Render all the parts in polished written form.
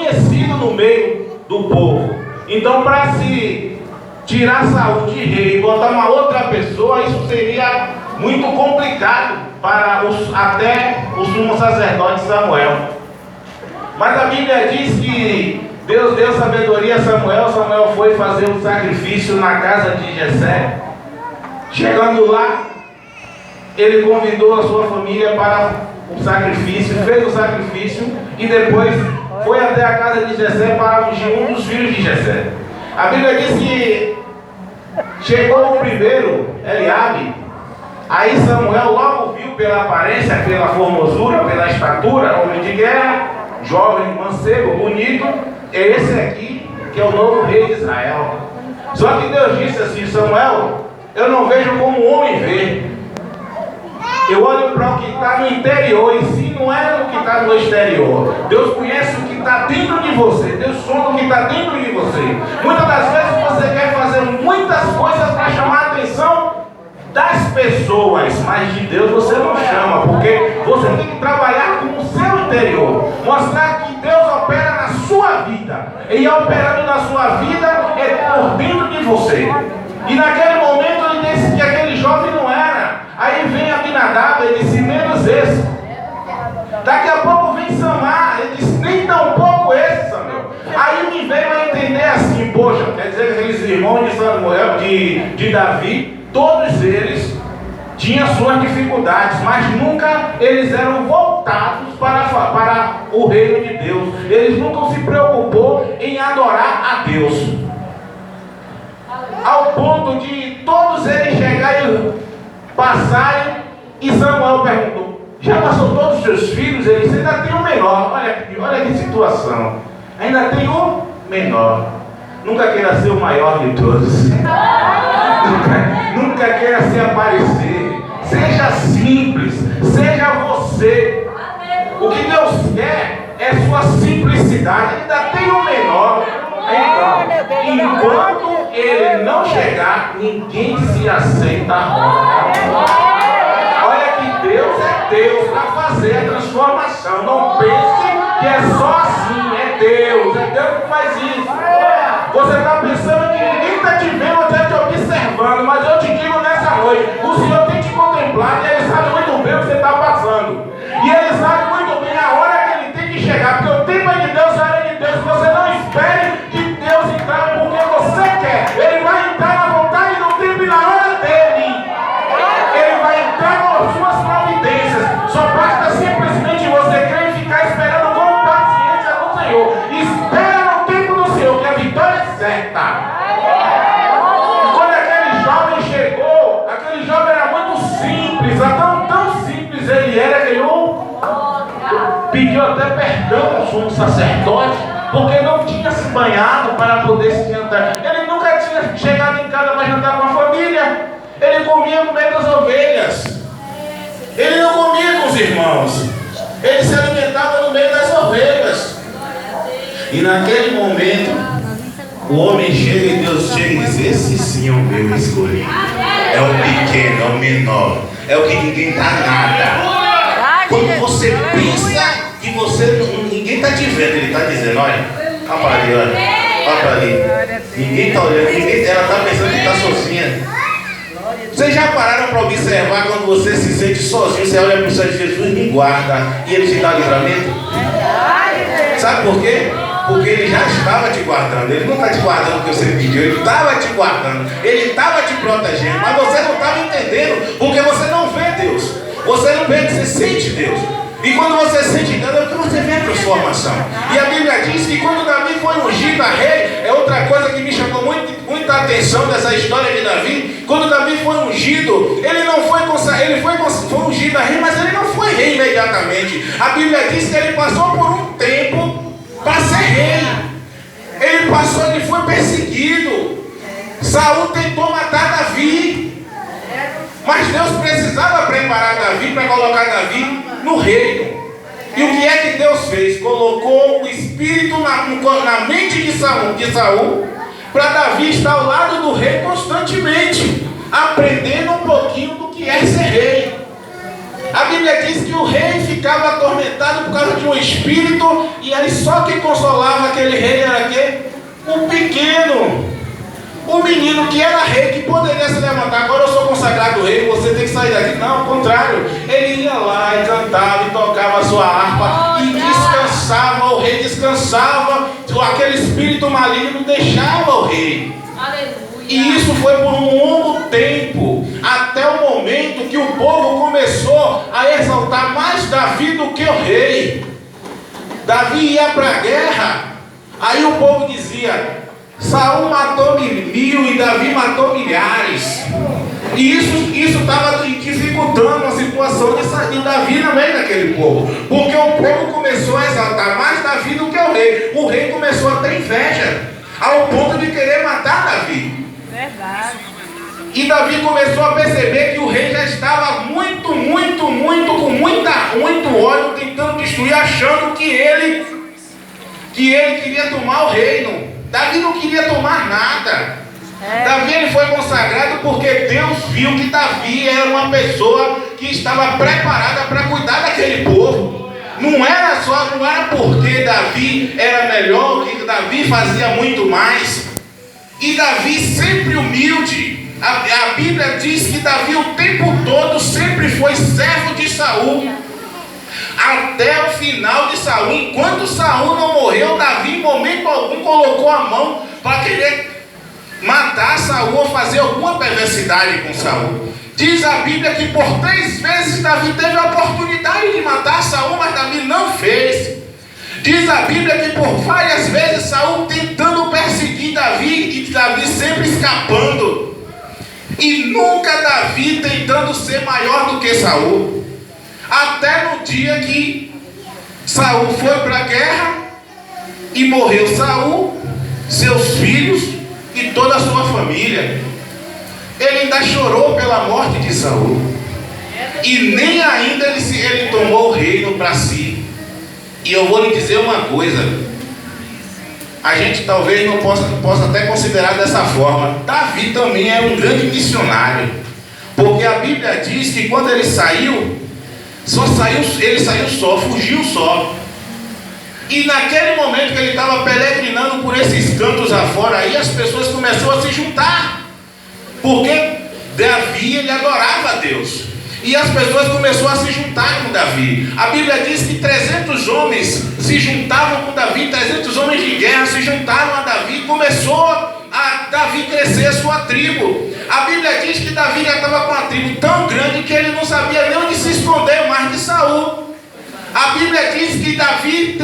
conhecido no meio do povo. Então, para se tirar Saul de rei e botar uma outra pessoa, isso seria muito complicado para até o sumo sacerdote Samuel. Mas a Bíblia diz que Deus deu sabedoria a Samuel. Samuel foi fazer um sacrifício na casa de Jessé. Chegando lá, ele convidou a sua família para o sacrifício, fez o sacrifício e depois foi até a casa de Jessé para ungir um dos filhos de Jessé. A Bíblia diz que chegou o primeiro, Eliabe. Aí Samuel logo viu pela aparência, pela formosura, pela estatura, homem de guerra, jovem, mancebo, bonito, é esse aqui que é o novo rei de Israel. Só que Deus disse assim: Samuel, eu não vejo como o homem vê. Eu olho para o que está no interior, e se não é o que está no exterior. Deus conhece o que está dentro de você. Deus sonda o que está dentro de você. Muitas das vezes você quer fazer muitas coisas para chamar a atenção das pessoas, mas de Deus você não chama, porque você tem que trabalhar com o seu interior, mostrar que Deus opera na sua vida, e operando na sua vida é por dentro de você. E naquele momento ele disse que aquele jovem não era. Aí vem Abinadab, ele disse: menos esse. Daqui a pouco vem Samar, ele disse: nem tão pouco esse, Samuel. Aí me veio a entender assim: poxa, quer dizer que aqueles irmãos de Samuel, de Davi, todos eles tinham suas dificuldades, mas nunca eles eram voltados para o reino de Deus. Eles nunca se preocupou em adorar a Deus, ao ponto de todos eles chegarem e passarem, e Samuel perguntou: já passou todos os seus filhos? Ele disse: ainda tem um menor. Olha que situação, ainda tem um menor. Nunca queira ser o maior de todos. Nunca queira se aparecer. Seja simples, seja você. O que Deus quer é sua simplicidade. Ainda tem um menor. Então, enquanto ele não chegar, ninguém se aceita a roda. Olha que Deus é Deus para fazer a transformação. Não pense que é só assim. É Deus que faz isso. Você está pensando que ninguém está te vendo ou está te observando, mas eu te digo nessa noite: o Senhor tem te contemplado e Ele sabe muito bem o que você está passando. E Ele sabe muito bem a hora que Ele tem que chegar, porque o tempo é de Deus, a hora é de Deus. Você não espere que Deus entrar porque você quer. Ele vai entrar na vontade do tempo e na hora dele. Ele vai entrar com as suas providências. Só basta simplesmente você crer e ficar esperando com paciência no Senhor. Espera no tempo do Senhor, que a vitória é certa. E quando aquele jovem chegou, aquele jovem era muito simples, tão simples ele era que ele pediu até perdão ao sumo sacerdote, porque não tinha se banhado para poder se jantar. Ele nunca tinha chegado em casa para jantar com a família. Ele comia no meio das ovelhas. Ele não comia com os irmãos. Ele se alimentava no meio das ovelhas. E naquele momento, o homem chega e Deus chega e diz: esse sim é o meu escolhido. É o pequeno, é o menor, é o que ninguém dá nada. Quando você pensa que ninguém está te vendo, ele está dizendo: olha para ali, olha para ali. Ninguém está olhando, ela está pensando que está sozinha. Vocês já pararam para observar quando você se sente sozinho, você olha para o Senhor: Jesus me guarda, e Ele te dá livramento? Sabe por quê? Porque Ele já estava te guardando. Ele não está te guardando porque você pediu, Ele estava te guardando, Ele estava te protegendo, mas você não estava entendendo, porque você não vê Deus. Você não vê, você sente Deus. E quando você sente Deus, é o que você vê a transformação. E a Bíblia diz que quando Davi foi ungido a rei, é outra coisa que me chamou muita atenção dessa história de Davi. Quando Davi foi ungido, ele não foi ele foi ungido a rei, mas ele não foi rei imediatamente. A Bíblia diz que ele passou por um tempo para ser rei. Ele foi perseguido. Saul tentou matar Davi, mas Deus precisava preparar Davi para colocar Davi no reino. E o que é que Deus fez? Colocou o espírito na mente de Saul para Davi estar ao lado do rei constantemente, aprendendo um pouquinho do que é ser rei. A Bíblia diz que o rei ficava atormentado por causa de um espírito, e aí só quem consolava aquele rei era quem? O pequeno. O menino que era rei, que poderia se levantar. Agora eu sou consagrado rei, você tem que sair daqui. Não, ao contrário. Ele ia lá e cantava e tocava a sua harpa e descansava. O rei descansava. Aquele espírito maligno deixava o rei. Aleluia. E isso foi por um longo tempo, até o momento que o povo começou a exaltar mais Davi do que o rei. Davi ia para a guerra, aí o povo dizia: Saul matou 1000 e Davi matou milhares. E isso estava dificultando a situação de Davi no meio daquele povo, porque o povo começou a exaltar mais Davi do que o rei. O rei começou a ter inveja, ao ponto de querer matar Davi. Verdade. E Davi começou a perceber que o rei já estava com muito ódio, tentando destruir, achando que ele queria tomar o reino. Davi não queria tomar nada. Davi ele foi consagrado porque Deus viu que Davi era uma pessoa que estava preparada para cuidar daquele povo. Não era porque Davi era melhor, que Davi fazia muito mais. E Davi sempre humilde. A Bíblia diz que Davi o tempo todo sempre foi servo de Saul, até o final de Saul. Enquanto Saul não morreu, Davi em momento algum colocou a mão para querer matar Saul ou fazer alguma perversidade com Saul. Diz a Bíblia que por 3 vezes Davi teve a oportunidade de matar Saul, mas Davi não fez. Diz a Bíblia que por várias vezes Saul tentando perseguir Davi, e Davi sempre escapando. E nunca Davi tentando ser maior do que Saul. Até no dia que Saul foi para a guerra e morreu Saul, seus filhos e toda a sua família. Ele ainda chorou pela morte de Saul. E nem ainda ele tomou o reino para si. E eu vou lhe dizer uma coisa. A gente talvez não possa até considerar dessa forma. Davi também é um grande missionário. Porque a Bíblia diz que quando ele saiu, ele saiu só, fugiu só. E naquele momento que ele estava peregrinando por esses cantos afora, aí as pessoas começaram a se juntar. Porque Davi, ele adorava a Deus. E as pessoas começaram a se juntar com Davi. A Bíblia diz que 300 homens se juntavam com Davi, 300 homens de guerra se juntaram a Davi, e começou a Davi crescer a sua tribo. A Bíblia diz que Davi já estava com uma tribo tão grande que ele não sabia nem onde se esconder mais de Saul. A Bíblia diz que Davi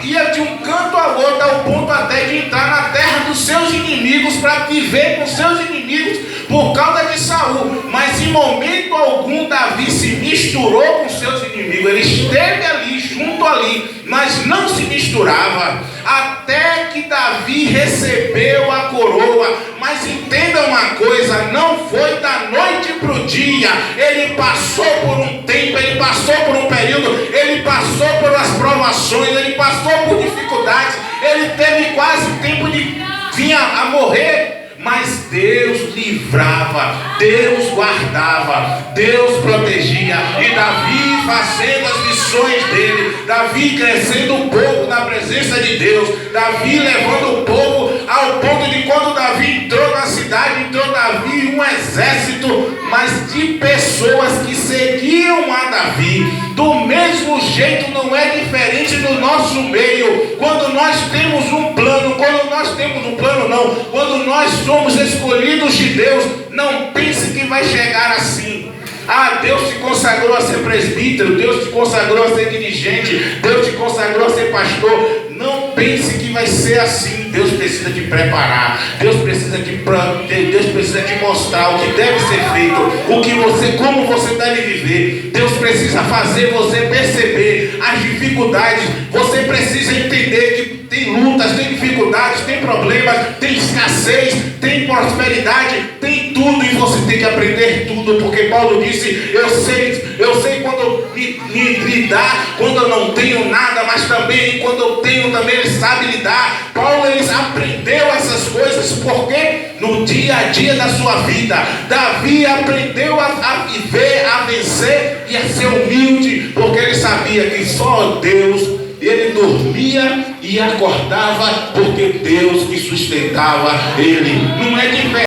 ia de um canto ao outro, ao ponto até de entrar na terra dos seus inimigos, para viver com seus inimigos por causa de Saul. Mas em momento algum Davi se misturou com seus inimigos. Ele esteve ali, junto ali, mas não se misturava, até que Davi recebeu a coroa. Mas entenda uma coisa, não foi da noite para o dia. Ele passou por um tempo, ele passou por um período, ele passou por as provações, ele passou por dificuldades, ele teve quase tempo de vir a morrer. Mas Deus livrava, Deus guardava, Deus protegia. E Davi fazendo as missões dele, Davi crescendo o povo na presença de Deus, Davi levando o povo ao ponto de quando Davi entrou na cidade, entrou Davi um exército, mas de pessoas que seguiam a Davi. Do mesmo jeito não é diferente no nosso meio. Quando nós temos um plano, quando nós somos escolhidos de Deus, não pense que vai chegar assim. Ah, Deus te consagrou a ser presbítero, Deus te consagrou a ser dirigente, Deus te consagrou a ser pastor. Não pense que vai ser assim. Deus precisa te preparar, Deus precisa te mostrar o que deve ser feito, como você deve viver. Deus precisa fazer você perceber as dificuldades. Você precisa entender que tem lutas, tem dificuldades, tem problemas, tem escassez, tem prosperidade, tem tudo, e você tem que aprender tudo, porque Paulo disse: eu sei quando lidar, quando eu não tenho nada, mas também quando eu tenho, também ele sabe lidar. Paulo, ele aprendeu essas coisas, coisas, porque no dia a dia da sua vida, Davi aprendeu a viver, a vencer e a ser humilde, porque ele sabia que só Deus. Ele dormia e acordava porque Deus que sustentava ele. Não é de